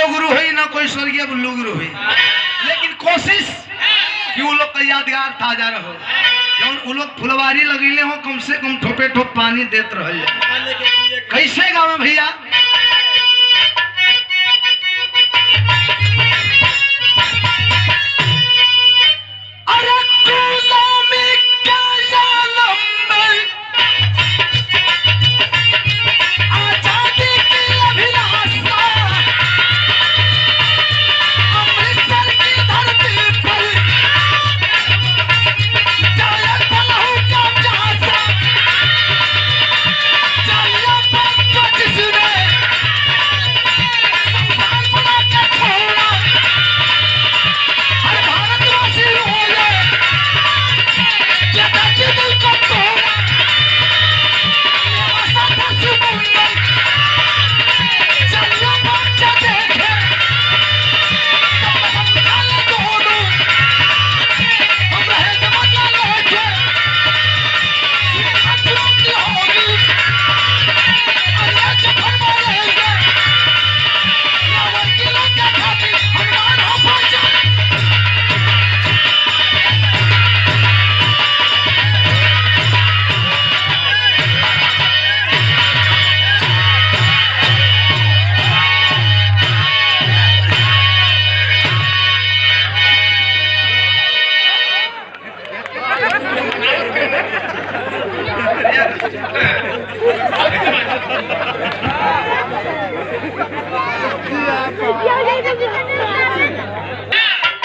माधव गुरु हुई ना कोई स्वर्गीय बुल्लू गुरु हुई, लेकिन कोशिश कि वो लोग का यादगार ताजा रहो। जब वो लोग फुलवारी लगीले हो कम से कम ठोपे ठोप पानी देते रहे। कैसे गाँव भैया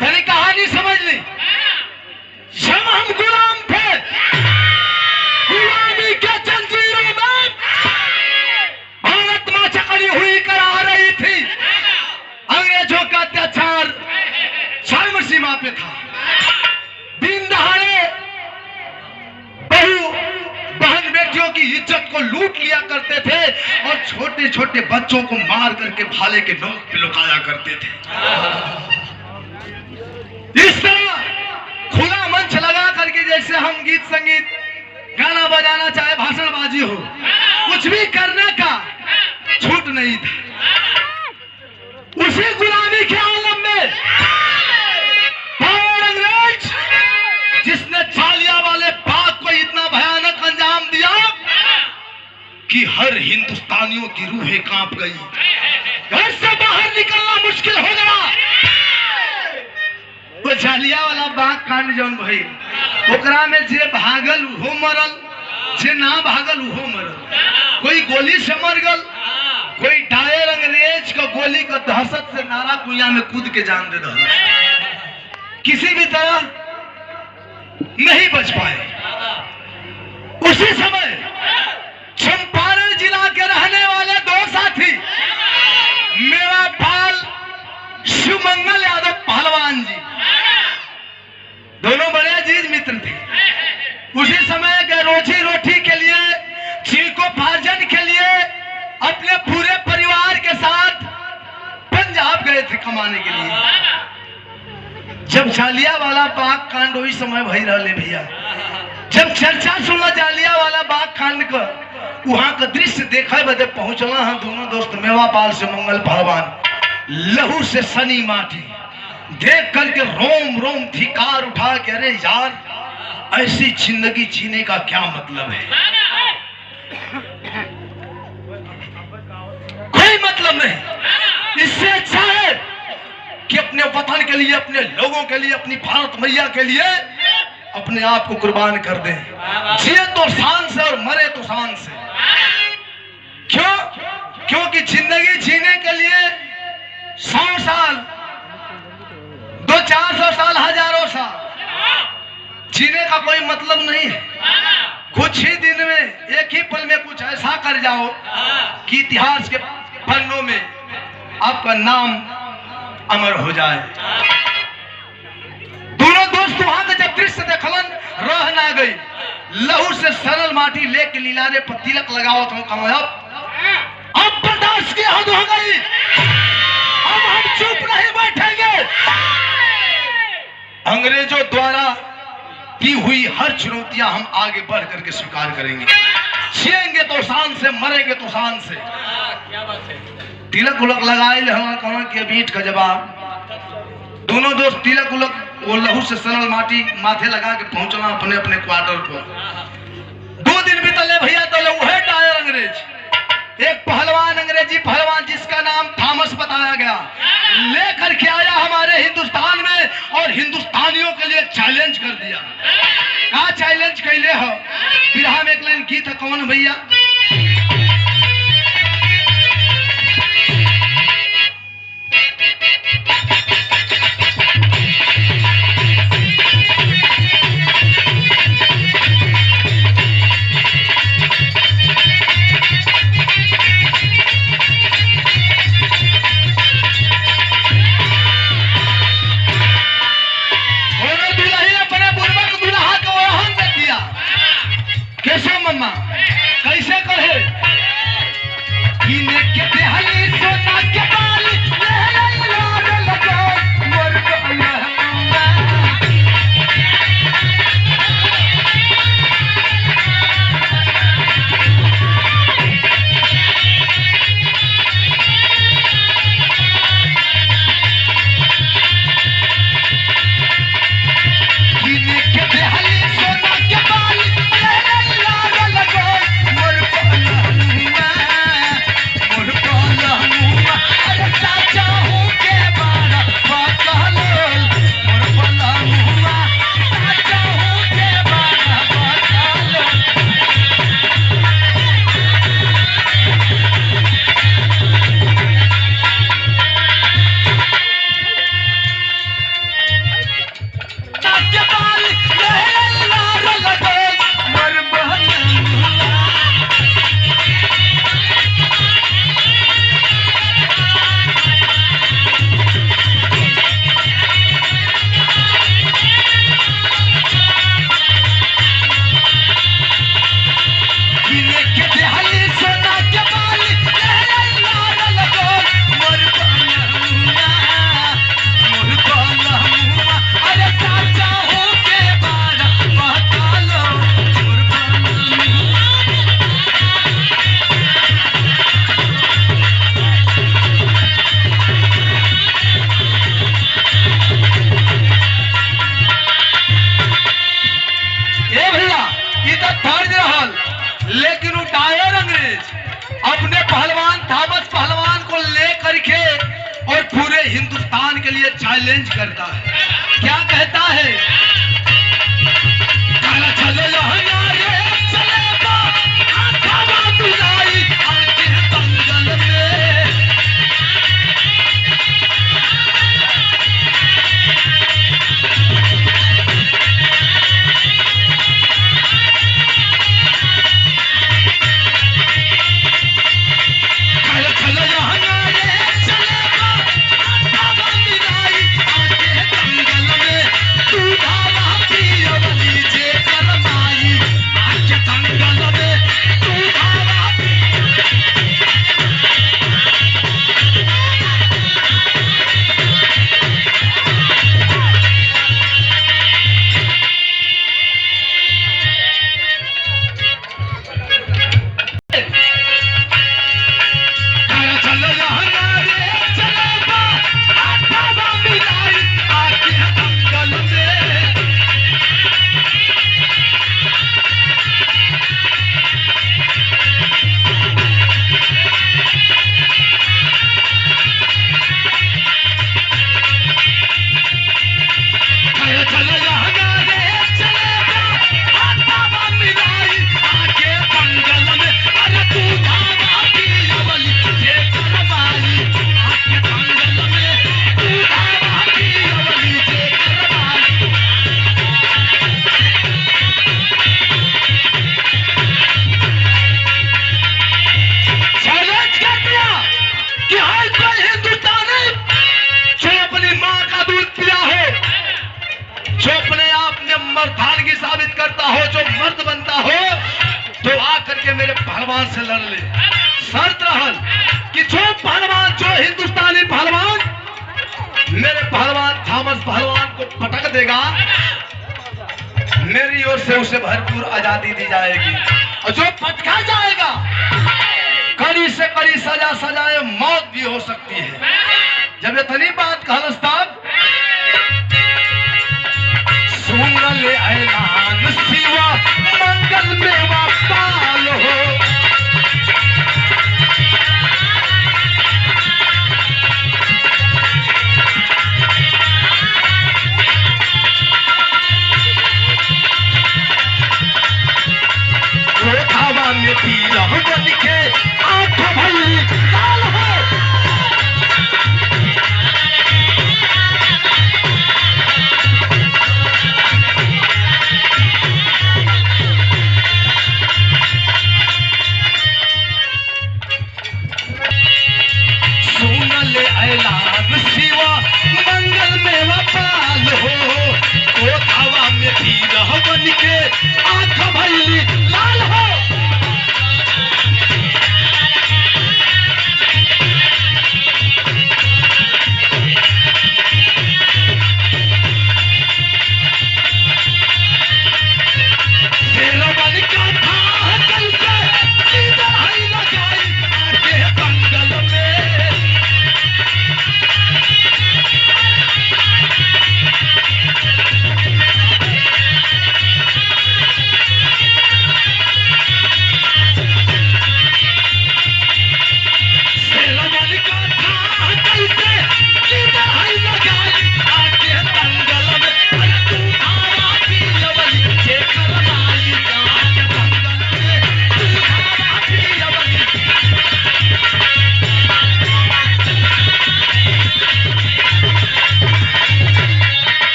मैंने कहानी समझ ली। जब हम गुलाम थे, गुलामी के जंजीरों में भारत मां चकड़ी हुई करा रही थी। अंग्रेजों का अत्याचार चरम सीमा पे था। दिन दहाड़े बहू बहन बेटियों की इज्जत को लूट लिया करते थे और छोटे छोटे बच्चों को मार करके भाले के नोक पे लुकाया करते थे। इस तरह खुला मंच लगा करके जैसे हम गीत संगीत गाना बजाना चाहे भाषणबाजी हो, कुछ भी करने का छूट नहीं था। उसी गुलामी के आलम में पावर अंग्रेज जिसने जालियांवाला बाग को इतना भयानक अंजाम दिया कि हर हिंदुस्तानियों की रूहें कांप गई। घर से बाहर निकलना मुश्किल हो गया। वो जालियांवाला बाग कांड जौन भई, ओकरा में जे भागल उहो मरल, जे ना भागल उहो मरल। कोई गोली से मर गल, कोई डायर अंग्रेज का गोली का दहशत से नारा कुइया में कूद के जान दे दल। किसी भी तरह नहीं बच पाए। उसी समय चंपारण जिला के रहने वाले दो साथी मेवापाल शिवमंगल यादव पहलवान जी, दोनों बड़े अजीज मित्र थे। उसी समय के रोजी रोटी के लिए, जीविकोपार्जन के लिए अपने पूरे परिवार के साथ पंजाब गए थे कमाने के लिए। जब जालियांवाला बाग कांड वही समय भई रहले भैया, जब चर्चा सुनला जालियांवाला बाग कांड का, वहां का दृश्य देखा बदे पहुंचला हम दोनों दोस्त मेवापाल से मंगल पहलवान। लहू से सनी माटी देख करके रोम रोम धिकार उठा के, अरे यार ऐसी जिंदगी जीने का क्या मतलब है? कोई मतलब नहीं। इससे अच्छा है कि अपने वतन के लिए, अपने लोगों के लिए, अपनी भारत मैया के लिए अपने आप को कुर्बान कर दें। जिए तो शान से और मरे तो शान से। क्यों? क्योंकि जिंदगी जीने के लिए 100 साल, 200-400 साल, हजारों साल जीने का कोई मतलब नहीं है। कुछ ही दिन में, एक ही पल में कुछ ऐसा कर जाओ कि इतिहास के पन्नों में आपका नाम अमर हो जाए। दोनों दोस्त वहां का जब दृश्य देखलन, रह ना गई। लहू से सरल माटी लेके लीलारे पर तिलक लगाओ तो अब बर्दाश्त की हद हो गई। अब हम चुप नहीं बैठेंगे। अंग्रेजों द्वारा दी हुई हर चुनौतियां हम आगे बढ़ करके स्वीकार करेंगे। जिएंगे तो शान से, मरेंगे तो शान से। क्या बात है। तिलक उलक लगाए हम कहाँ के बीट का जवाब। दोनों दोस्त तिलक उलक वो लहू से सनल माटी माथे लगा के पहुंचना अपने अपने क्वार्टर पर। 2 दिन बीतले भैया तो वह डायर अंग्रेज, एक पहलवान अंग्रेजी पहलवान जिसका नाम थॉमस बताया गया, लेकर के आया हमारे हिंदुस्तान में और हिंदुस्तानियों के लिए चैलेंज कर दिया। क्या चैलेंज कैले हो? बिरहा में एक लाइन गीत है, कौन भैया? कैसे मम्मा कैसे कहे के देहली सोना के बाली ले ले लगो मोर लेकिन वो डायर अंग्रेज अपने पहलवान थॉमस पहलवान को लेकर के और पूरे हिंदुस्तान के लिए चैलेंज करता है। क्या कहता है? काला चले मर्दानगी साबित करता हो, जो मर्द बनता हो तो आकर के मेरे पहलवान से लड़ ले। शर्त रहल कि जो पहलवान, जो हिंदुस्तानी पहलवान मेरे पहलवान थॉमस पहलवान को पटक देगा, मेरी ओर से उसे भरपूर आजादी दी जाएगी। और जो पटका जाएगा कड़ी से कड़ी सजा सजाए मौत भी हो सकती है। जब इतनी बात कहलस तब सुनल ऐलान शिवा मंगल मेवा पाल हो। हवा में पीला बन के आंख भली लाल हो। सुनल ऐलान शिवा मंगल में वपाल हो। हवा में पीला बन के आंख भली लाल हो।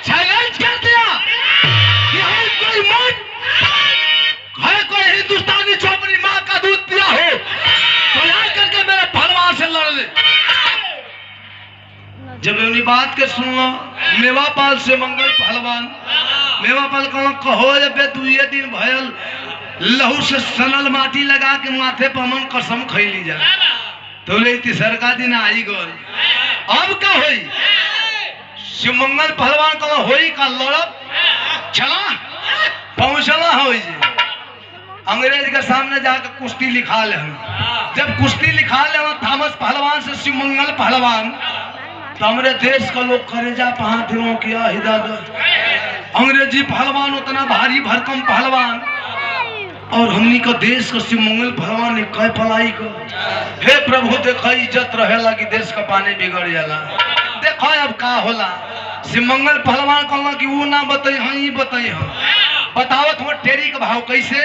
चैलेंज कर दिया कि हर कोई मन है कोई हिंदुस्तानी चौपड़ी माँ का दूध पिया हो तो यहाँ करके मेरे पहलवान से लड़ ले। जब उन्हीं बात के सुनलो मेवापाल से मंगल पहलवान मेवापाल कहो जब तू ये दिन भयल लहू से सनल माटी लगा के माथे पर मन कसम खैली जा तो ले तीसरका दिन आई गई। अब का होई शिवमंगल पहलवान को होई का लड़ब चला पहुंचला हो अंग्रेज के सामने जाकर कुश्ती लिखा ले। जब कुश्ती लिखा ले थॉमस पहलवान से शिवमंगल पहलवान तो हमारे देश का लोग करेजा पहाड़ों किया हिदायत। अंग्रेजी पहलवान उतना भारी भरकम पहलवान और हमनी का देश का शिवमंगल पहलवान ने कह पलाई को हे प्रभु देखा इज्जत रहेला कि देश का पानी बिगड़ जाला। देखो अब का होला शिवमंगल पहलवान कहला कि वो ना बताई हाँ ही बताई हाँ बतावत हो टेरी का भाव कैसे।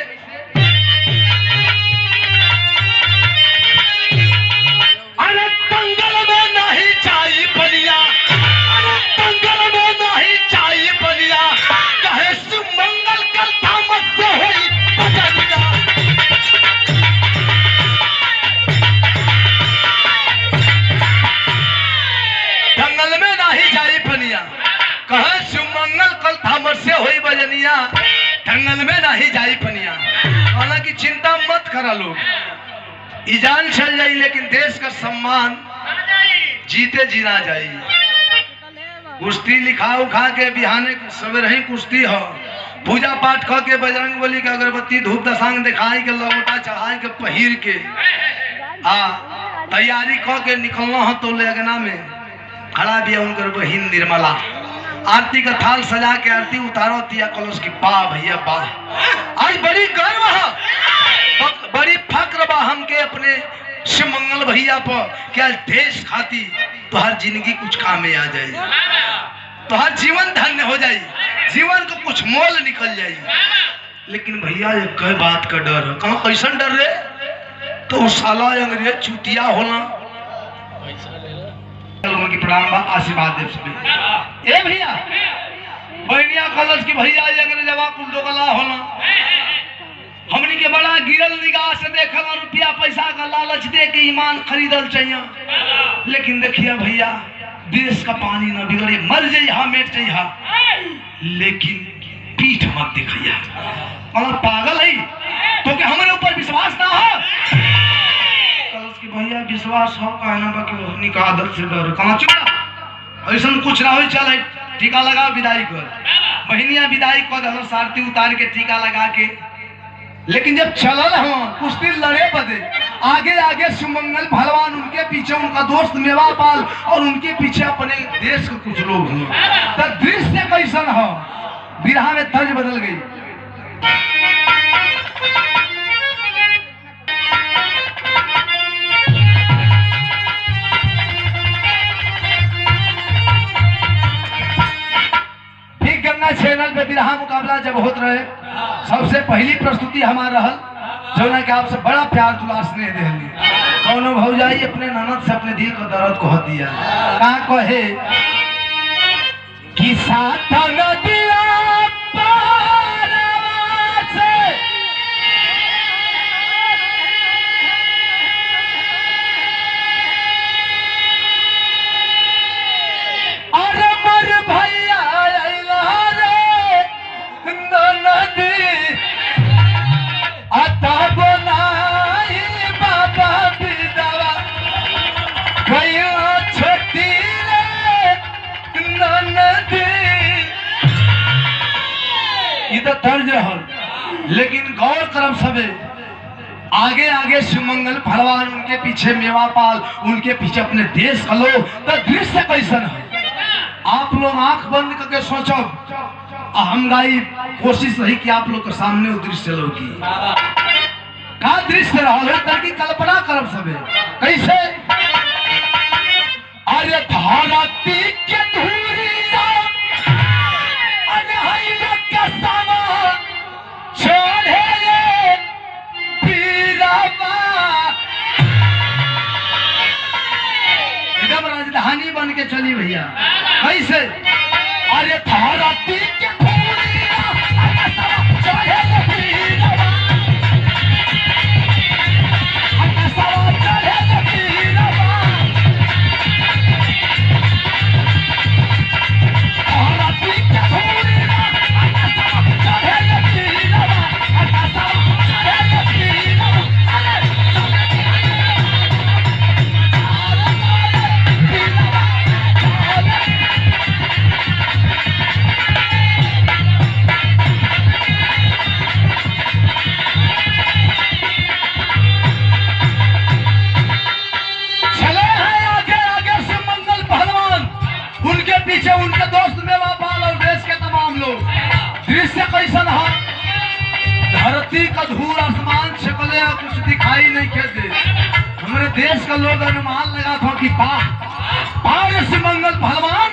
अरे दंगल में नहीं चाहिए बलिया अरे दंगल में नहीं चाहिए बलिया कहे शिवमंगल कल थामस से होई बजनिया। दंगल में नहीं चाहिए बलिया कहे शिवमंगल कल थामस से होई बजनिया। दंगल में नहीं जाई पनिया हालांकि चिंता मत करा लोग ईजान चल जाई लेकिन देश का सम्मान जीते जीना जाइए। कुश्ती लिखा उखा के बिहाने सवेरे ही कुश्ती हो पूजा पाठ क के बजरंग बली के अगरबत्ती धूप दसांग दिखाई के लौटा चढ़ाई के पहिर के तैयारी क के निकलना हो तो लगना में खड़ा भी उनकर बहिन निर्मला आरती का थाल सजा के आरती उतारो तिया कलश की बा भैया बा। आज बड़ी गर्व है बड़ी फक्र बा हमके अपने शिवमंगल भैया पर क्या देश खाती तो हर जिंदगी कुछ काम में आ जाए तो हर जीवन धन्य हो जाए जीवन को कुछ मोल निकल जाए। लेकिन भैया ये कई बात का डर है कहाँ कैसा डर रे तो साला अंग्रेज चुतिया होला की प्रणाम बा आशीर्वाद देव सभी ए भैया बहनिया कलश की भैया अंग्रेजवा कुल दोगला होला हमनी के बड़ा गिरल निगाह से देखला रुपया पैसा का लालच दे के ईमान खरीदल चाहिए। लेकिन देखिए भैया देश का पानी न बिगड़े मर जइहा मिट जइहा लेकिन पीठ मत दिखैया मतलब पागल है तो क्या हमारे ऊपर विश्वास ना हो कि भैया विश्वास हो कहना बाकी हमनी का आदत से डर कहां चुका ऐसा कुछ ना हो चल टीका लगा विदाई कर बहनिया विदाई को दल सारथी उतार के टीका लगा के, लेकिन जब चलल हम कुछ दिन लड़े बदे आगे आगे सुमंगल भलवान, उनके पीछे उनका दोस्त मेवापाल और उनके पीछे अपने देश के कुछ लोग हैं। तो दृश्य कैसन हो, बिरहा में तर्ज बदल गई। चैनल पे बिरहा मुकाबला जब होत रहे, सबसे पहली प्रस्तुति हमार रहल जो कि आपसे बड़ा प्यार दुलार स्नेह देली। कौनो भौजाई अपने ननद से अपने दिल को दर्द कह दिया, का कहे कि साथ नदिया पारवा से अरे मर भैया तर्ज रहल। लेकिन गौर करम सबे आगे आगे सुमंगल भलवान, उनके पीछे मेवापाल, उनके पीछे अपने देश का लोग। तो दृश्य कैसन है, आप लोग आंख बंद करके सोचो, हम गाई कोशिश रही कि आप लोग के सामने वो दृश्य लोगी का दृश्य रहल है, की कल्पना करम सबे कैसे। अरे धरती के धूरी एकदम राजधानी बन के चली भैया कैसे। अरे धरती के उनके दोस्त मेवापाल और देश के तमाम लोग। दृश्य कैसन है, धरती का धूल आसमान छिपले कुछ दिखाई नहीं दे। हमारे देश का लोग अनुमान लगा था कि पार सुमंगल भलवान,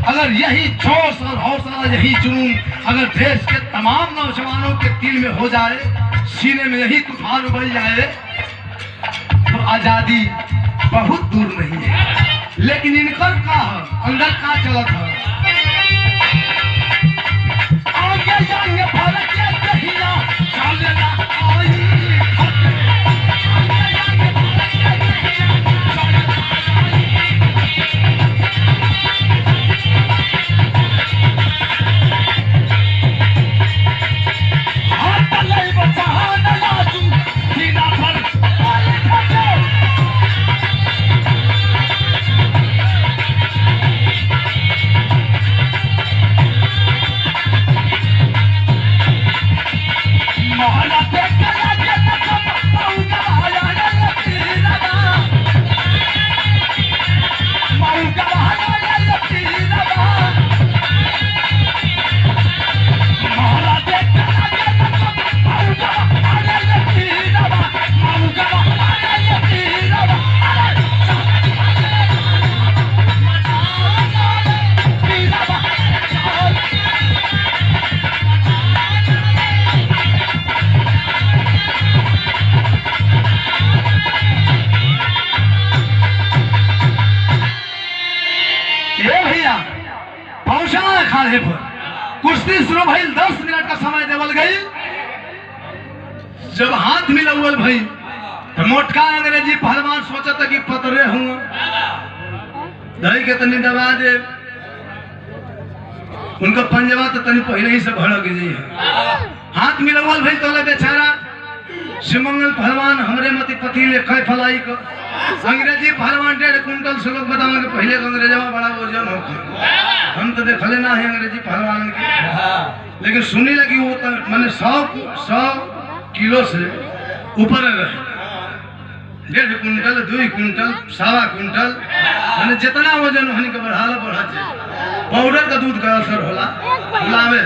अगर यही जोश और हौसला, यही जुनून अगर देश के तमाम नौजवानों के दिल में हो जाए, सीने में यही तूफान उबल जाए, तो आजादी बहुत दूर नहीं है। लेकिन इनकर का अंदर का चलत है, आगे जाएंगे भारत के दहिया चलेगा आई अखाड़े पर कुश्ती शुरू भई, 10 मिनट का समय देवल गई। जब हाथ मिलावल भई तो मोटका अंग्रेजी पहलवान सोचा था कि पतरे हुआ दही के तनी दबा दे, उनका पंजवा तो तनी पहले ही से भड़क गई है। हाथ मिलावल भई तो बेचारा सुमंगल पहलवान हमरे मती पति ले कई फलाई को अंग्रेजी पहलवान 1.5 कुंटल से लोग बताओगे पहले अंग्रेजवा बड़ा वजन होकर हम तो देखले ना है अंग्रेजी पहलवान के, लेकिन सुनी लगी वो तो मैंने 100 किलो से ऊपर रहे, 1.5 कुंटल 2 कुंटल 1.25 कुंटल, मैंने जितना वजन हनी के बढ़ा पाउडर का दूध का असर होला बुलावे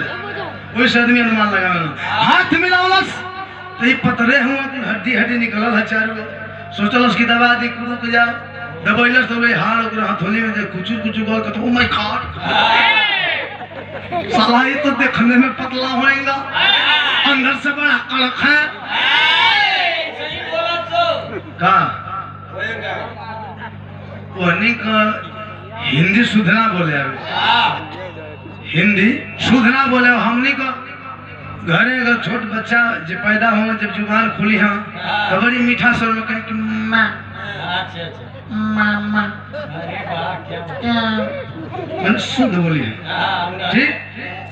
वैसे आदमी अनुमान लगावे हाथ मिलावलस तो ये पतरे हुआ कि हड्डी निकलल है चारों, सोचलस कि दबा दी रुक जा, दबैलस तो वे हाड़ ओकरा हथोली में दे कुचू गोल का, तो ओ माय गॉड साला ये तो देखने में पतला होएगा, अंदर से बड़ा कड़क है। सही बोला तो का होएगा। वनी का हिंदी सुधना बोले हिंदी सुधना बोले हमनी का घरे अगर छोट बच्चा जब पैदा हो जब जुबान खुली हाँ तो बड़ी मीठा स्वर में कहे कि माँ मामा अरे वाह क्या मैंने शुद्ध बोली है ठीक।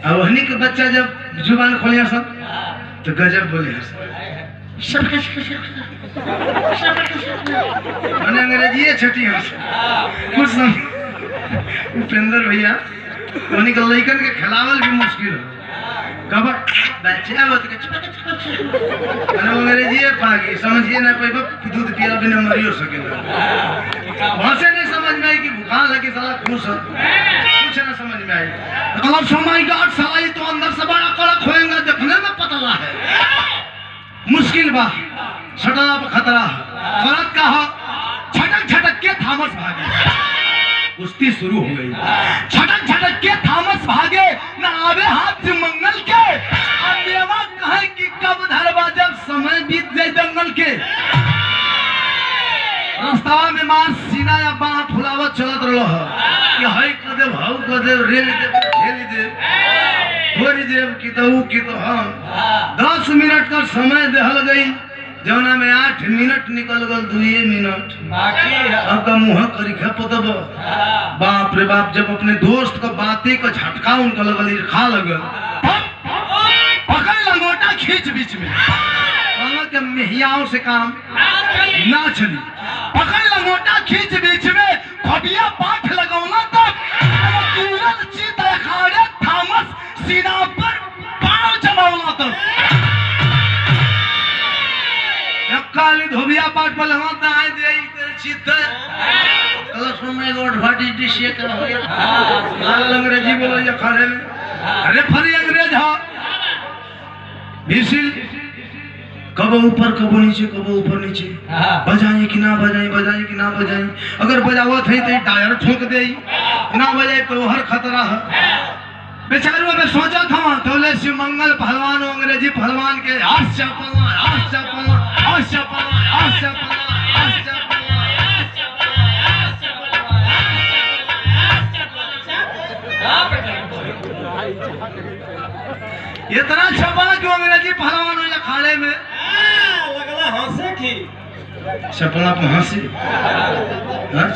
और वहनी के बच्चा जब जुबान खोलिया सब तो गजब बोले मैंने अंग्रेजी छठी है कुछ उपेंद्र भैया वहनी के लड़कन के खिलावल भी मुश्किल है कब बच्चा होत के मैंने अंग्रेजी पागी समझिए ना कोई दूध पिया बिना मरियो सकेला, भाषा नहीं समझ में आई कि भूखा लगे साला खुश है कुछ ना समझ में आई, मतलब समय गार्ड साला ये तो अंदर से बड़ा कड़क होएगा, देखने में पतला है, मुश्किल बा छटला पर खतरा करत का हो झटक के थामस भागे, कुश्ती शुरू हो गई, झटक के थामस भागे न आवे हाथ से मंगल के, देवा कहे कि कब धरवा जब समय बीत जाए दंगल के, रास्ता में मार सीना या बाह फुलावत चलत रहो कि हाय कदे भाव कदे रेल दे झेल दे थोड़ी देव की तो हम 10 मिनट का समय देहल गई, जौना में 8 मिनट निकल गल 2 मिनट आपका मुँह करी पतब बाप रे बाप, जब अपने दोस्त का बातें का झटका उनका लगल खा लगल पकड़ लंगोटा खींच बीच में के मेहियाओं से काम ना चली, पकड़ लंगोटा खींच बीच में खबिया पाठ लगौना तब चित अखाड़े थामस सीना पर पांव जमावना तब काली धोबिया पाठ पर लगाता है दे तेरे चित कलश में गोड फाटी डिशे का हो गया लाल अंग्रेजी बोलो या खाने में, अरे फरी अंग्रेज हो विसिल कब ऊपर कब नीचे कब ऊपर नीचे, बजाएं कि ना बजाएं, अगर बजावत है तो टायर ठोक दे, ना बजाए तो हर खतरा है। बेचारों में सोचा था तो शिव मंगल पहलवान अंग्रेजी पहलवान के इतना छपा क्यों अंग्रेजी पहलवान हो अखाड़े में लगला हंसे की छपला पे हंसी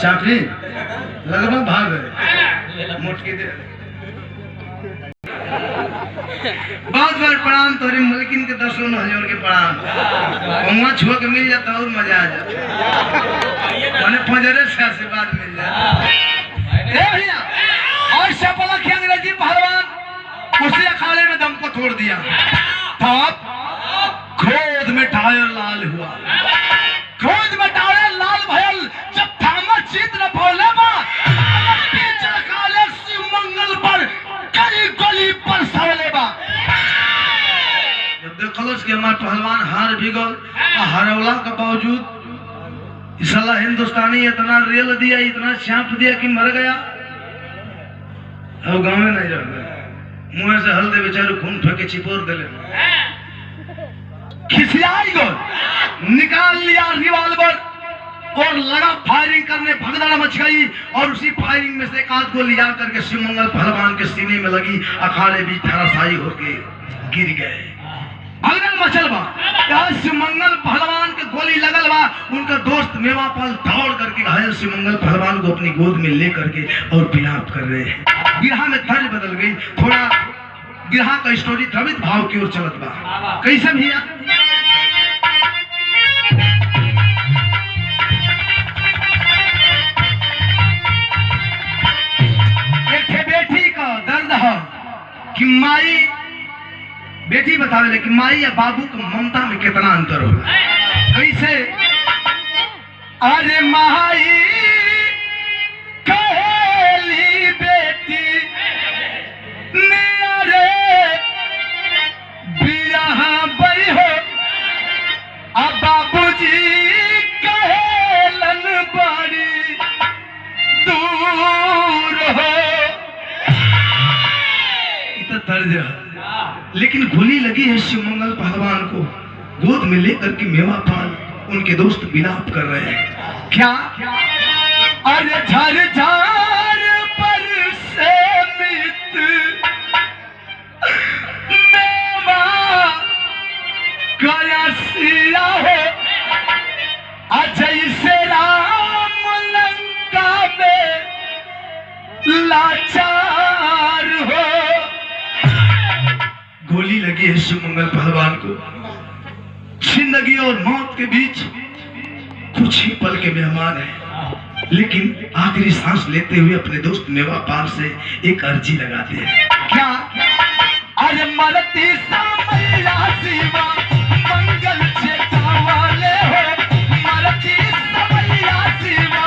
चापी लगभग भाग गए मोटकी दे बहुत बार प्रणाम तोरी मलकिन के दर्शन हजूर के प्रणाम वहाँ छुआ के मिल जाता और मजा आ जाता मैंने पंजरे से आशीर्वाद मिल जाता भैया। और छपला की अंग्रेजी पहलवान उसी अखाड़े में दम को तोड़ दिया, तब क्रोध में टायर लाल हुआ, क्रोध में टायर लाल भयल, जब थामस चित न बोले बीच अखाड़े शिव मंगल पर गली पर सवले बा, जब देखलस कि हमार पहलवान हार भी गल, हारवला के बावजूद इसला हिंदुस्तानी इतना रेल दिया इतना चाप दिया कि मर गया, अब गाँव में नहीं रह गया, मुँह से हल्दे बेचारे खून फेंके चिपोर दिले, खिसियाई गो निकाल लिया रिवॉल्वर और लगा फायरिंग करने, भगदड़ मच गई और उसी फायरिंग में से एक आध गोली लिया करके शिव मंगल पहलवान के सीने में लगी, अखाड़े भी धराशायी होके गिर गए। भगदड़ मचल बा, शिव मंगल पहलवान के गोली लगल बा, उनका दोस्त मेवापाल दौड़ करके घायल शिव मंगल पहलवान को अपनी गोद में ले करके और विलाप कर रहे हैं। गिरहा में तर्ज बदल गई, थोड़ा गिरहा का स्टोरी द्रवित भाव की ओर चलत बा, कैसे भैया एक बेटी बतावे लेकिन माई या बाबू को ममता में कितना अंतर होगा। कैसे? अरे माई कहेली बेटी नियरे बियाह बई हो, अब बाबूजी कहेलन बड़ी दूर हो। इतना तर्ज है। लेकिन गोली लगी है शिवमंगल पहलवान को। गोद में लेकर के मेवा पाल उनके दोस्त विलाप कर रहे हैं। क्या? अरे झरझर पर से मित मेवा गया सिया हो, जैसे राम लंका में लाचार हो। गोली लगी है शिवमंगल पहलवान को। जिंदगी और मौत के बीच कुछ ही पल के मेहमान है, लेकिन आखिरी सांस लेते हुए अपने दोस्त मेवा पाल से एक अर्जी लगाते हैं। क्या? अरे मरती सामैया शिवा मंगल चेता वाले हो, मरती सामैया शिवा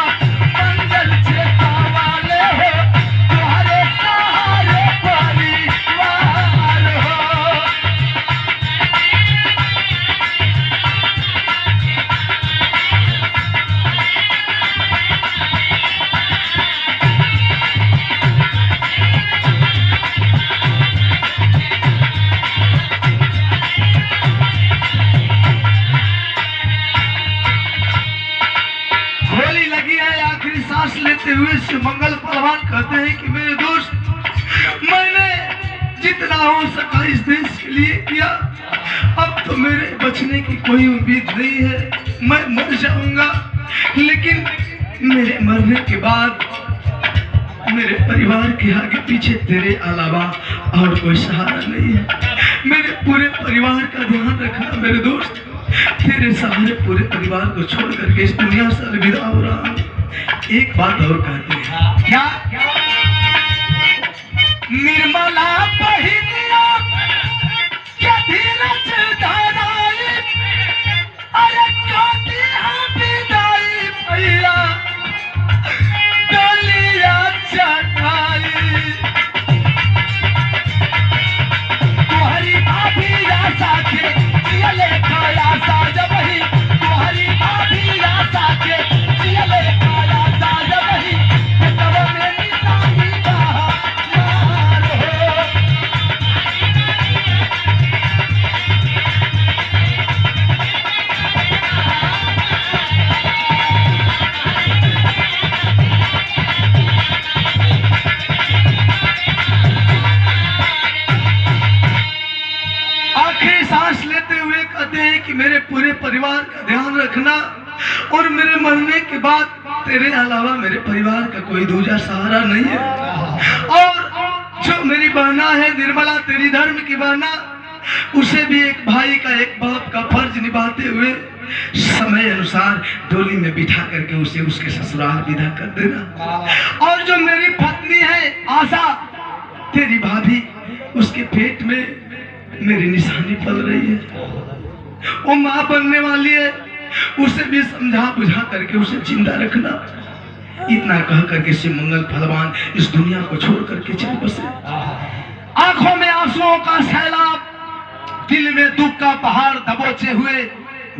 मंगल चेता वाले हो, तुम्हारे सहारे परिवार हो। लेते हुए शिवमंगल पहलवान कहते हैं कि मेरे दोस्त, मैंने जितना हो सका इस देश के लिए किया, अब तो मेरे बचने की कोई उम्मीद नहीं है, मैं मर जाऊंगा। लेकिन मेरे मरने के बाद मेरे परिवार के आगे पीछे तेरे अलावा और कोई सहारा नहीं है। मेरे पूरे परिवार का ध्यान रखना मेरे दोस्त। तेरे सहारे पूरे परिवार को छोड़ करके इस दुनिया से अलविदा हो रहा हूं। एक बात और कहते हैं। क्या? निर्मला बहिनिया क्या धीरज धराई, अरे काटी विदाई भैया डलिया चढ़ाई, तुम्हारी भाभी आशा के जियले खाया साज बही, तुम्हारी भाभी आशा के जियले खाया साज बही, तब मेरी साही कहा मार हो। आखिरी सांस लेते हुए कहते हैं कि मेरे पूरे परिवार का ध्यान रखना, और मेरे मरने के बाद तेरे अलावा मेरे परिवार का कोई दूसरा सहारा नहीं है। और जो मेरी बहना है निर्मला, तेरी धर्म की बहना, उसे भी एक भाई का एक बाप का फर्ज निभाते हुए समय अनुसार डोली में बिठा करके उसे उसके ससुराल विदा कर देना। और जो मेरी पत्नी है आशा, तेरी भाभी, उसके पेट में मेरी निशानी पल रही है, वो माँ बनने वाली है, उसे भी समझा बुझा करके उसे जिंदा रखना। इतना कह करके शिवमंगल पहलवान इस दुनिया को छोड़ करके चल बसे। आंखों में आंसुओं का सैलाब, दिल में दुख का पहाड़ दबोचे हुए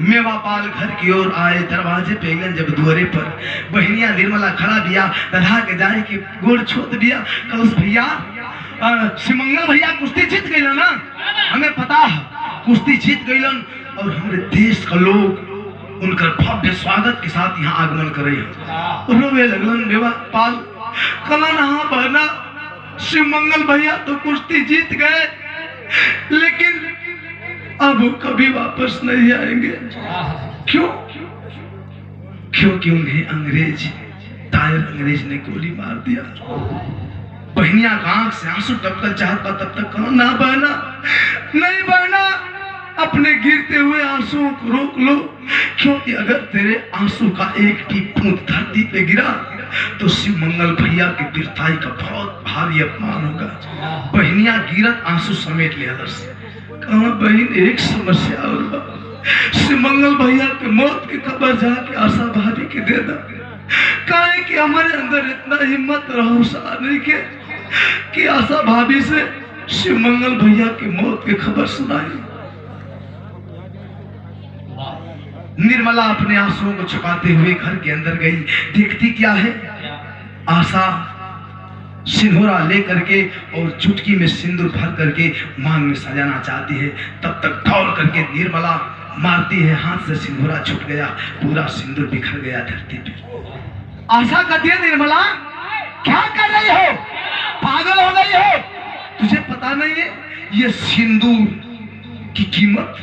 मेवा पाल घर की ओर आए। दरवाजे पे गए, जब दुआरे पर बहनिया निर्मला खड़ा दिया, दधा के जाए कि गोड़ छोड़ दिया। कलश भैया, शिवमंगल भैया कुश्ती जीत गई ना, हमें पता है कुश्ती जीत गई, और हमारे देश का लोग उनका भव्य स्वागत के साथ यहाँ आगमन करे। रोवे लगलन मेवा पाल, कला नहा बहना, शिवमंगल भैया तो कुश्ती जीत गए, लेकिन अब वो कभी वापस नहीं आएंगे। क्यों? क्योंकि उन्हें अंग्रेज ने गोली मार दिया। बहनिया का आंख से आंसू टपकल चाहता, तब तक कहा ना बहना, नहीं बहना, अपने गिरते हुए आंसुओं को रोक लो, क्योंकि अगर तेरे आंसू का एक भी बूंद धरती पे गिरा तो शिवमंगल भैया की वीरताई का बहुत भारी अपमान होगा। बहनिया गिरत आंसू समेट लिया। कहा बहन एक समस्या और बा, मंगल भैया के मौत की खबर जाके आशा भाभी के दे दा। काहे कि हमारे अंदर इतना हिम्मत रहो नहीं के कि आशा भाभी से शिव मंगल भैया की मौत की खबर सुनाई। निर्मला अपने आंसुओं को छुपाते हुए घर के अंदर गई। देखती क्या है, आशा सिंदूरा लेकर के और चुटकी में सिंदूर भर करके मांग में सजाना चाहती है। तब तक दौड़ करके निर्मला मारती है, हाथ से सिंदूरा छूट गया, पूरा सिंदूर बिखर गया धरती पे। आशा कहती है निर्मला क्या कर रही हो, पागल हो गई हो, तुझे पता नहीं है ये सिंदूर की कीमत?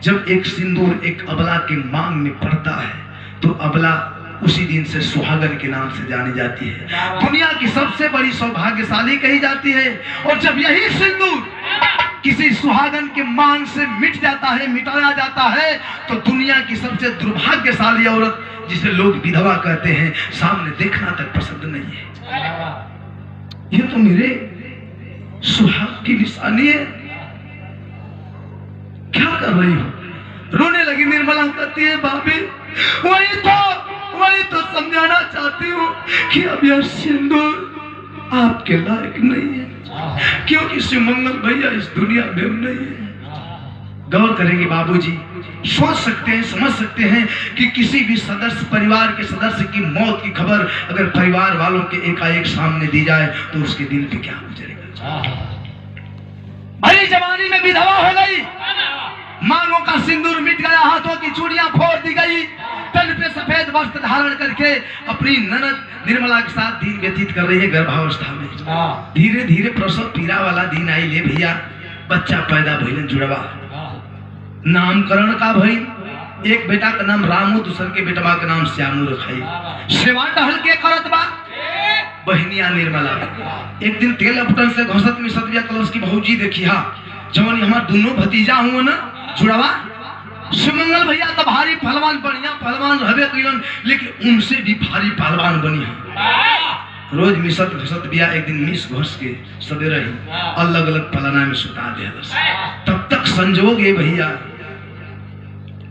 जब एक सिंदूर एक अबला के मांग में पड़ता है तो अबला उसी दिन से सुहागन के नाम से जानी जाती है, दुनिया की सबसे बड़ी सौभाग्यशाली कही जाती है। और जब यही सिंदूर किसी सुहागन के मांग से मिट जाता है, मिटाया जाता है, तो दुनिया की सबसे दुर्भाग्यशाली औरत जिसे लोग विधवा कहते हैं, सामने देखना तक पसंद नहीं है। ये तो मेरे सुहाग की निशानी है, क्या कर रही हो? रोने लगी निर्मला, कहती है भाभी वही तो समझाना चाहती हूँ कि अब यह सिंदूर आपके लायक नहीं है, क्योंकि शिव मंगल भैया इस दुनिया में नहीं है। गौर करेंगे बाबूजी, सोच सकते हैं, समझ सकते हैं कि किसी भी सदस्य, परिवार के सदस्य की मौत की खबर अगर परिवार वालों के एकाएक सामने दी जाए तो उसके दिल पे क्या गुजरेगा। भरी जवानी में विधवा हो गई, मांगों का सिंदूर मिट गया, हाथों की चूड़ियां फोड़ दी गई, तन पे सफेद वस्त्र धारण करके अपनी ननद निर्मला के साथ दिन व्यतीत कर रही है गर्भावस्था में। धीरे धीरे प्रसव पीड़ा वाला दिन आई ले भैया, बच्चा पैदा भइलन जुड़वा, नामकरण का भई, एक बेटा का नाम रामू, दूसर के बेटवा का नाम श्यामू रखाई। सेवा टहल के करत बा बहनिया निर्मला। एक दिन तेल अपटन से घसत में सतविया कलश की भौजी देखी, हा जवन हमार दोनों भतीजा हुआ ना जुड़वा, सुमंगल भैया तो भारी पहलवान, बढ़िया पहलवान रहबे कइलन, लेकिन उनसे भी भारी पहलवान बनी है। रोज मिसत घसत बिया, एक दिन मिस घस के सवेरे ही अलग अलग पलना में सुता दे। तब तक संजोग है भैया,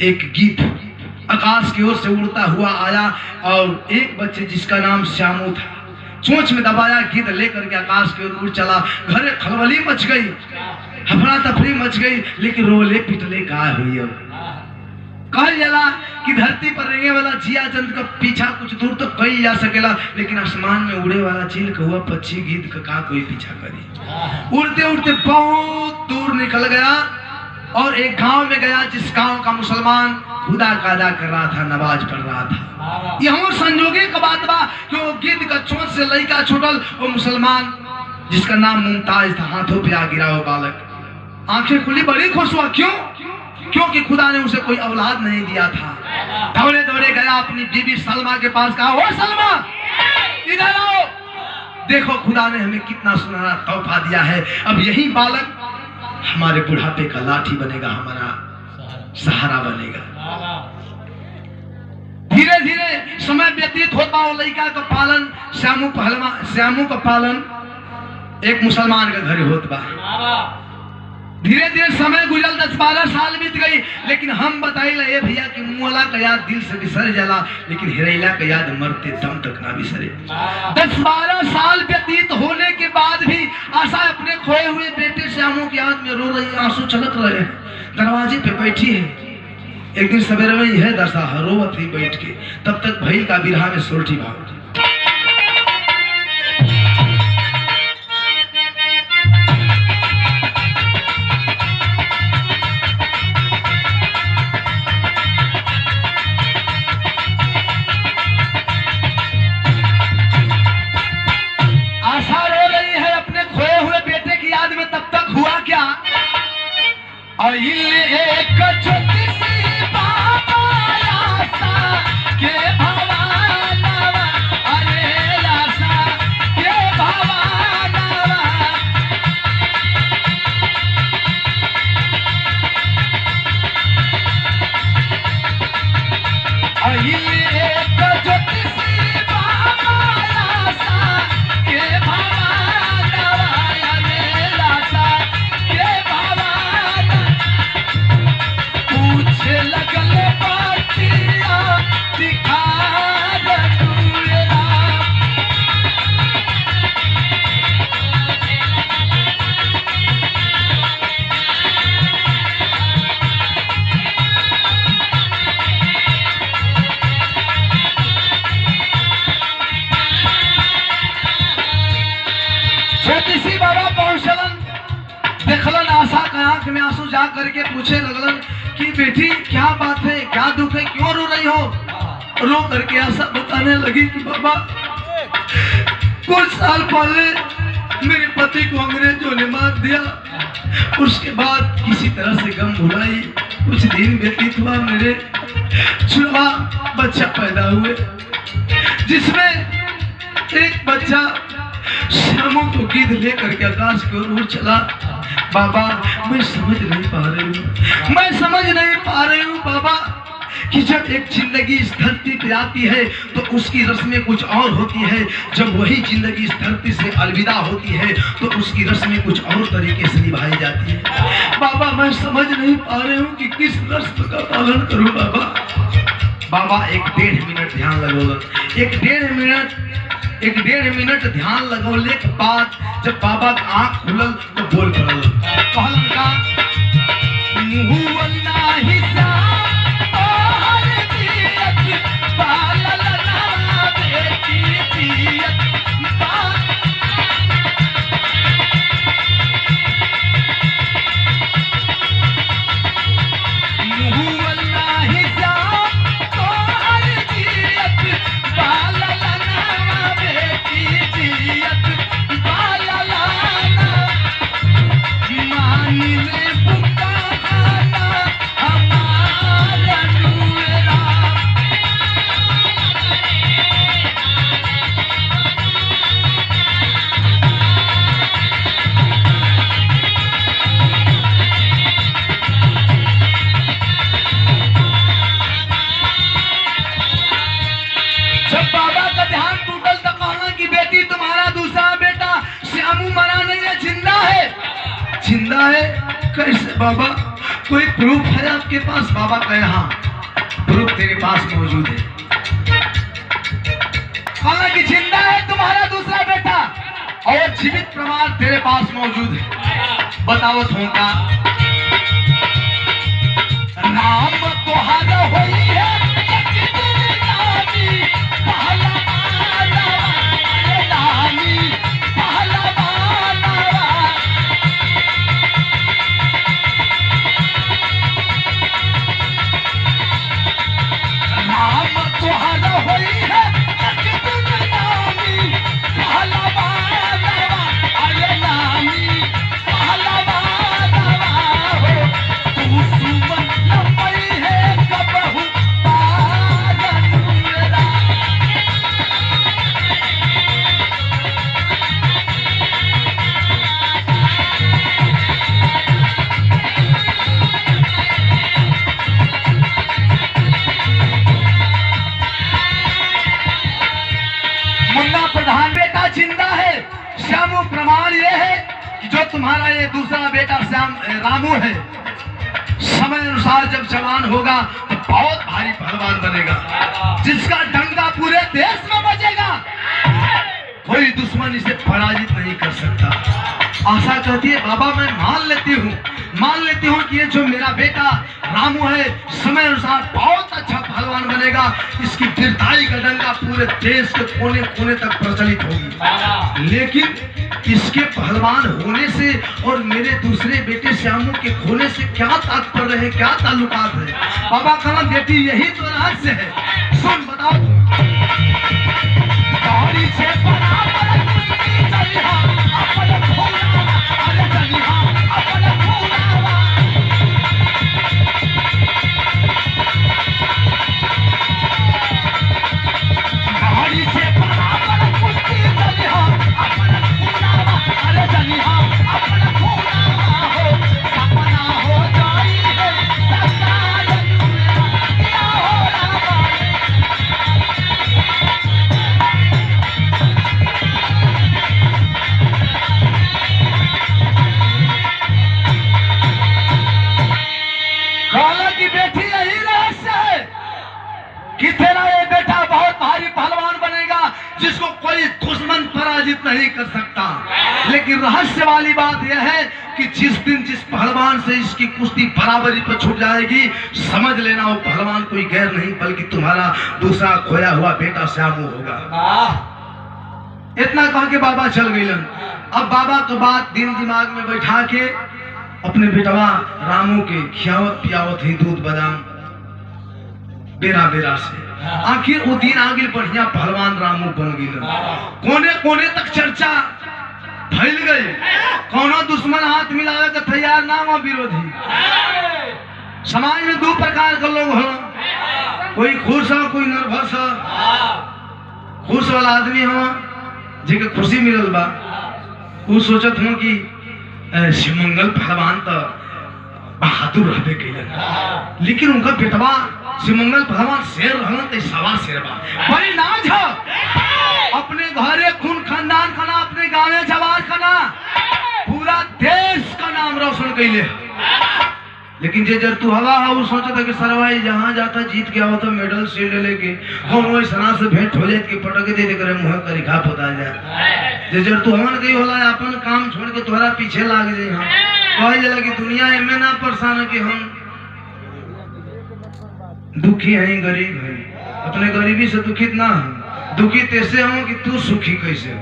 एक गीत आकाश की ओर से उड़ता हुआ आया और एक बच्चे जिसका नाम श्यामू था, चोंच में दबाया, गीत लेकर के आकाश की ओर उड़ चला। घरे खलबली मच गई, हफड़ा तफड़ी मच गई, लेकिन रोले पिटले का हुई। अब कहल जाला कि धरती पर रहने वाला जिया चंद का पीछा कुछ दूर तो कई जा सकेला, लेकिन आसमान में उड़े वाला चील कौआ पक्षी गिद्ध का कोई पीछा करी। उड़ते उड़ते बहुत दूर निकल गया और एक गांव में गया, जिस गांव का मुसलमान खुदा का अदा कर रहा था, नमाज पढ़ रहा था। यह संजोगे का बात बा कि वो गिद्ध का चोंच से लड़का छूटल, वो मुसलमान जिसका नाम मुमताज था, हाथों पे आ गिरा वो बालक, आंखें खुली, बड़ी खुश हुआ। क्यों? क्योंकि खुदा ने उसे कोई औलाद नहीं दिया था। दौड़े दौड़े गया अपनी बीबी सलमा के पास, कहा ओ सलमा इधर आओ, देखो खुदा ने हमें कितना सुनहरा तोहफा दिया है, अब यही बालक हमारे बुढ़ापे का लाठी बनेगा, हमारा सहारा बनेगा। धीरे धीरे समय व्यतीत होता, वो लड़का का पालन, श्यामू का पालन एक मुसलमान के घर होत बा। धीरे धीरे समय गुजर 10-12 साल बीत गई, लेकिन हम बताइला ये भैया कि मुअला का याद दिल से बिसर जाला, लेकिन हिरैला का याद मरते दम तक ना बिसरे। 10-12 साल व्यतीत होने के बाद भी आशा अपने खोए हुए बेटे श्यामू की याद में रो रही, आंसू छलक रहे हैं, दरवाजे पे बैठी है। एक दिन सवेरे में यह दशा रोवत ही बैठ के, तब तक भई का बिरहा में सोरठी भाव। तब तक हुआ क्या, एक छोटी-सी बाबा आशा के भवानवा, अरे आशा के भवानवा, एक छोटी-सी बाबा आशा के भवानवा, के भवानवा, जा करके पूछे लगलन कि बेटी क्या बात है, क्या दुख है, क्यों रो रही हो? रो करके ऐसा बताने लगी कि बाबा कुछ साल पहले मेरे पति को अंग्रेजों ने मार दिया, उसके बाद किसी तरह से गम भुलाई, कुछ दिन व्यतीत हुआ, मेरे छुआ बच्चा पैदा हुए, जिसमें एक बच्चा श्यामों को गिद्ध लेकर के आकाश की ओर उड़ चला। बाबा मैं समझ नहीं पा रही हूँ, मैं समझ नहीं पा रही हूँ बाबा कि जब एक जिंदगी इस धरती पे आती है तो उसकी रस्में कुछ और होती है, जब वही जिंदगी इस धरती से अलविदा होती है तो उसकी रस्में कुछ और तरीके से निभाई जाती है। बाबा मैं समझ नहीं पा रही हूँ कि किस रस्म का पालन करूँ बाबा। बाबा एक 1.5 मिनट ध्यान लगोगा, एक डेढ़ मिनट ध्यान लगौले के बाद जब बाबा का आँख खुलल तो बोल पड़ल, कहलन का मुँह वल्ला हिस्सा जिंदा है? कैसे बाबा, कोई प्रूफ है आपके पास? बाबा कहे हाँ प्रूफ तेरे पास मौजूद है। हालांकि जिंदा है तुम्हारा दूसरा बेटा और जीवित प्रमाण तेरे पास मौजूद है। बताओ होगा राम तोहार होई है प्रमाण ये है कि जो तुम्हारा ये दूसरा बेटा श्याम रामू है, समय अनुसार जब जवान होगा तो बहुत भारी पहलवान बनेगा, जिसका डंका पूरे देश में बजेगा, कोई दुश्मन इसे पराजित नहीं कर सकता। आशा कहती है बाबा मैं मान लेती हूँ कि ये जो मेरा बेटा रामू है समय अनुसार बहुत अच्छा पहलवान बनेगा, इसकी वीरताई का डंका पूरे देश के कोने कोने तक प्रचलित होगी। लेकिन इसके पहलवान होने से और मेरे दूसरे बेटे श्यामू के खोने से क्या तात्पर्य है, क्या ताल्लुकात है? बाबा कहना बेटी यही तो रहस्य है, सुन बताओ। जिसको कोई दुश्मन पराजित नहीं कर सकता। लेकिन रहस्य वाली बात यह है कि जिस दिन जिस पहलवान से इसकी कुश्ती बराबरी पर छूट जाएगी, समझ लेना वो पहलवान कोई गैर नहीं बल्कि तुम्हारा दूसरा खोया हुआ बेटा श्यामू होगा। इतना कह के बाबा चल गए। अब बाबा तो बात दिल दिमाग में बैठा के अपने बेटवा रामू के खियावत पियावत ही दूध बादाम बेरा बेरा से आखिर वो दिन आगे बढ़िया पहलवान रामू बन गए। कोने कोने तक चर्चा फैल गई। कोनो दुश्मन हाथ मिलावे के तैयार ना हो विरोधी। समाज में दो प्रकार के लोग हो, कोई खुश हो कोई नर्वस हो। खुश वाला आदमी हो जिके खुशी मिलल बा, वो सोचत हो कि शिवमंगल पहलवान तो बहादुर रहबे कइलन, लेकिन उनका बेटवा शिवमंगल पहलवान शेर रहलन त सवा शेर बा। बड़ी नाज हो, अपने घरे खून खानदान का ना, अपने गांवे जवार का ना, पूरा देश का नाम रोशन कइले। लेकिन जे जर तू हवा है वो सोचता कि सरवाई जहाँ जाता जीत के आओ तो मेडल शील्ड लेके हम वही सना से भेंट हो जाए कि पटक दे दे करे मुँह करी खा पोता जाए। जे जर तू हमन कही होला अपन काम छोड़ के तोहरा पीछे लाग जाए। हम कहे जला कि दुनिया में ना परेशान है कि हम दुखी हैं गरीब हैं, अपने गरीबी से दुखित ना हो। दुखी तैसे हो कि तू सुखी कैसे हो।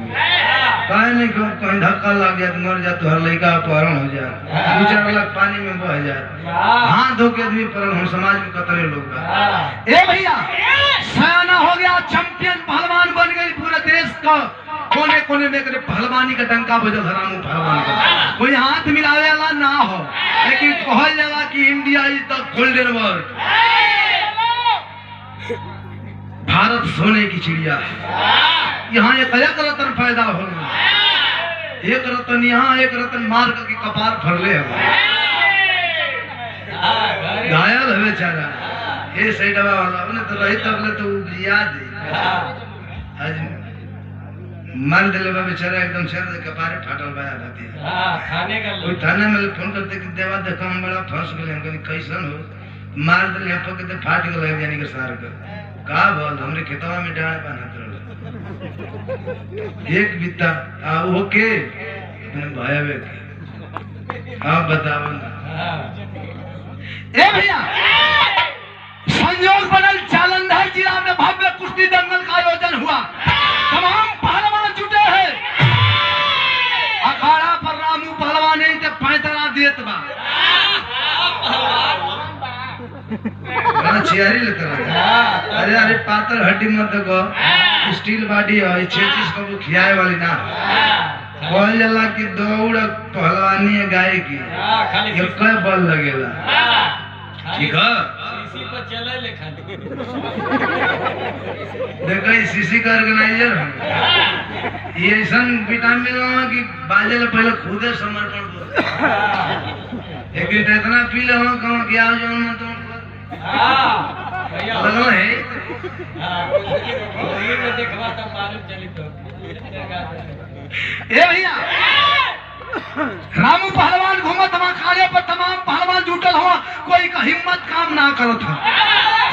काहे नहीं कहीं धक्का लग जाए मर जा, तो हर लड़का अपहरण हो जाए, दो चार लाख पानी में बह जाए, हाथ धो के आदमी पर हम समाज में कतरे लोग। ए भैया सयाना हो गया, चैंपियन पहलवान बन गई। पूरे देश का कोने कोने में करे पहलवानी का डंका बजल हरामू पहलवान का। कोई हाथ मिलावे वाला ना हो, लेकिन कहल जाला कि India is the golden world. Bharat सोने की चिड़िया है। यहाँ एक रतन पैदा हो, एक रतन यहाँ, एक रतन मार के कपार फरले घायल है बेचारा। ये सही दवा वाला उन्हें तो रही तब ले तो याद है आज मार दिले बा बेचारा, एकदम शेर दे कपारे फाटल बाया रहती है। खाने का कोई थाने में फोन करते कि देवा देखा हम बड़ा फंस गए। हम कहनी कैसन हो, मार दिले हम पकड़ते फाट गए यानी के सार का बोल हमरे खेतवा में डाल बनत रहल एक बित्ता आ ओके भायावे के आप बताओ ना। ए भैया संयोग बनल जालंधर जिला में भव्य कुश्ती दंगल का आयोजन हुआ। तमाम पहलवान जुटे हैं। अखाड़ा पर रामू पहलवान नहीं तो पैंतरा देत बा चियारी लेते रहे। अरे अरे पातर हड्डी मत देखो, स्टील बॉडी है, चेचिस को खियाए वाली ना। कहल जाला कि दौड़ पहलवानी है गाय की, ये कई बल लगेला। ठीक है सीसी पर चले ले खाली देखो सीसी का ऑर्गेनाइजर है। ये ऐसा विटामिन है कि बाजे ले पहले खुदे समर्पण दो। एक दिन इतना पी ले हो कहाँ क्या हो जाओ ना तुम लगल है। में देखवा तो मालूम चली तो ए भैया रामू पहलवान घूमत वहाँ खाने पर तमाम पहलवान जुटल हुआ। कोई का हिम्मत काम ना करत था।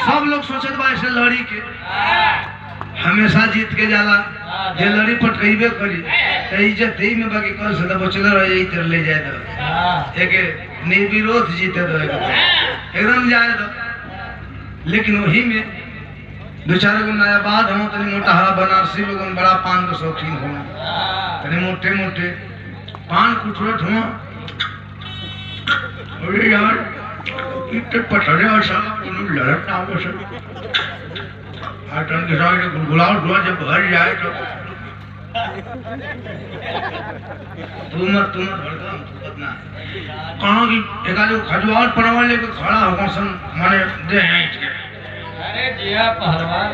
सब लोग सोचत बा ऐसे लड़ी के हमेशा जीत के जाला, जे लड़ी पटकइबे करी त इज्जत ही में बाकी कल से तो बचले रह जाई तर ले जाए दो एक निर्विरोध जीते दो एकदम जाए दो। लेकिन वही में दो चार गो नया बाद हो तनी मोटा हरा बनारसी लोगन बड़ा पान के शौकीन हो, तनी मोटे मोटे पान कुटरत हो। अरे यार इतने पटरे और सब लड़त ना हो सर आटन के साथ गुलगुलाव धुआं जब भर जाए तो तुम भड़का ना कहाँ की एकाले खजवार परवार लेके खड़ा होगा सन माने दे हैं। अरे जिया पहलवान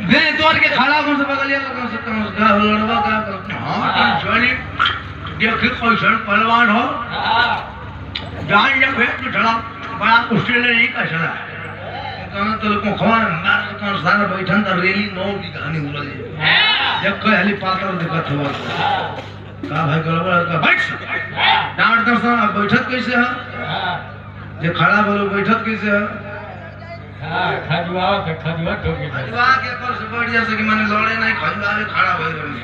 दे तोड़ के खड़ा कौन से बगलिया कौन से लड़वा का हाँ चली देखिए कैसन पहलवान हो जान जब भेज तो चला बड़ा मुश्किल नहीं का चला कहाँ तो लोगों खवा मार कौन सारा बैठन तो रेली नौ की कहानी हो रही है। जब कोई हली पातर दिक्कत हुआ का भाई गड़बड़ का बैठ डांट दर्शन बैठत कैसे है जे खड़ा बोलो बैठत कैसे है। खजुआ ठोके खजुआ के पर से बैठ जैसे कि माने लड़े नहीं खजुआ में खड़ा हो रही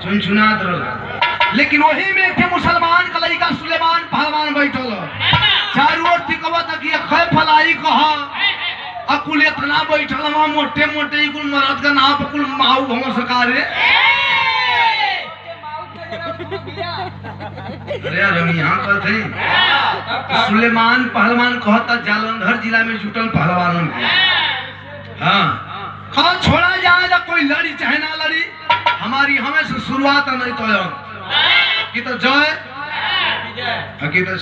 चुनचुनात रह। लेकिन वही में एक मुसलमान का लड़का सुलेमान पहलवान बैठल चारों ओर तिकवा तक ये खै फलाई कहा अकुल इतना बैठल वहां मोटे मोटे कुल मरद का नाम कुल माऊ भव सरकार अरे यार हम यहाँ पर थे सुलेमान पहलवान कहता जालंधर जिला में जुटल पहलवानों के हाँ कहा छोड़ा जाए ना कोई लड़ी चाहे ना लड़ी हमारी हमें से शुरुआत नहीं तो कि तो जय की तो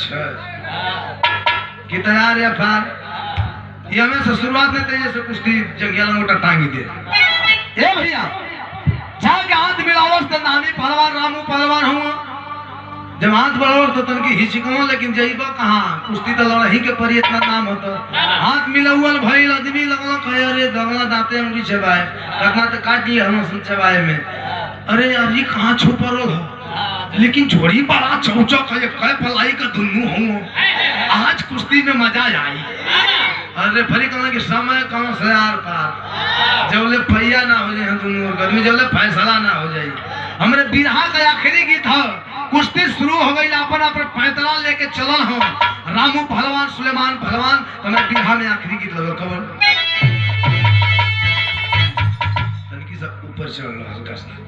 कि तैयार या फार ये हमें से शुरुआत में तेजे से कुश्ती जंगिया लंगोटा टांगी दे ए भैया जाके हाथ मिलावस तो नामी पहलवान रामू पहलवान हुआ जब हाथ बढ़ाओ तो तन की हिचको लेकिन जइबा कहाँ कुश्ती तो लड़ही के परी इतना नाम होता हाथ मिलावल भइल आदमी लगला कहे अरे दगला दांते अंगुली चबाए रखना तो काट लिया हम सुन चबाए में अरे यार ये कहाँ छुपल हो लेकिन छोड़ी बड़ा चौचक है कह पलाई का दुन्नू हूँ आज कुश्ती में मजा आई अरे फरी कहना कि समय कौन से यार पार जबले पैया ना हो जाए दोनों गर्मी जबले फैसला ना हो जाए हमरे बिरहा का आखिरी गीत है कुश्ती शुरू हो गई अपन अपन पैतरा लेके चलल हो रामू पहलवान सुलेमान पहलवान तो मैं बिरहा में आखिरी गीत लगा खबर तनकी सब ऊपर चल रहा हल्का सा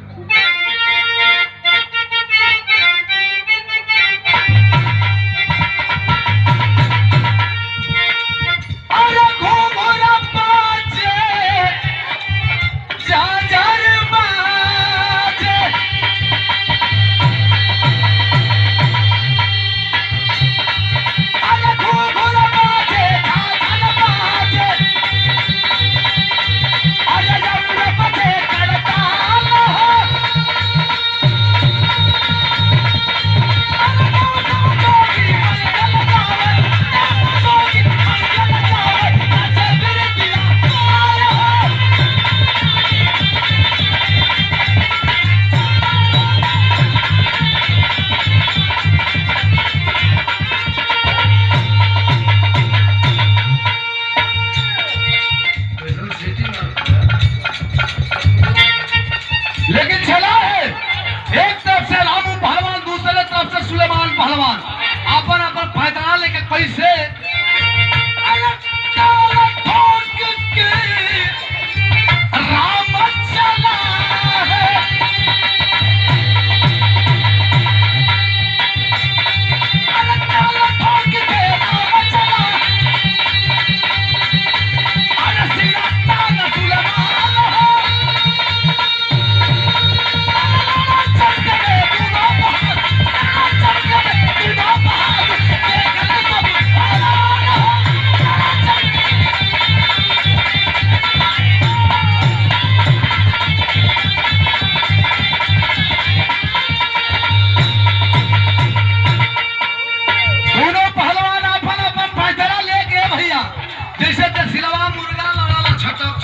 लेकिन चला है एक तरफ से रामू पहलवान दूसरे तरफ से सुलेमान पहलवान अपन अपन फैसला लेके कैसे राम चला है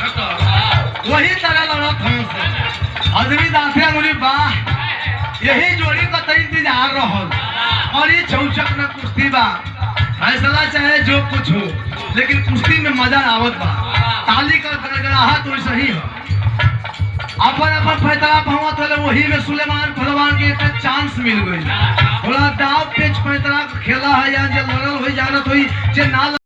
वही तरह लड़त हमसे आदमी दांते अंगुली बाह यही जोड़ी का तो इंतजार रहल और ये चौचक में कुश्ती बा फैसला चाहे जो कुछ हो लेकिन कुश्ती में मजा आवत बा ताली का गड़गड़ाहट वैसे ही हो अपन अपन फैसला पहुंच वाले वही में सुलेमान पहलवान के एक चांस मिल गई थोड़ा दाव पेच फैसला खेला है या जो लड़ल हो जानत हुई जे ना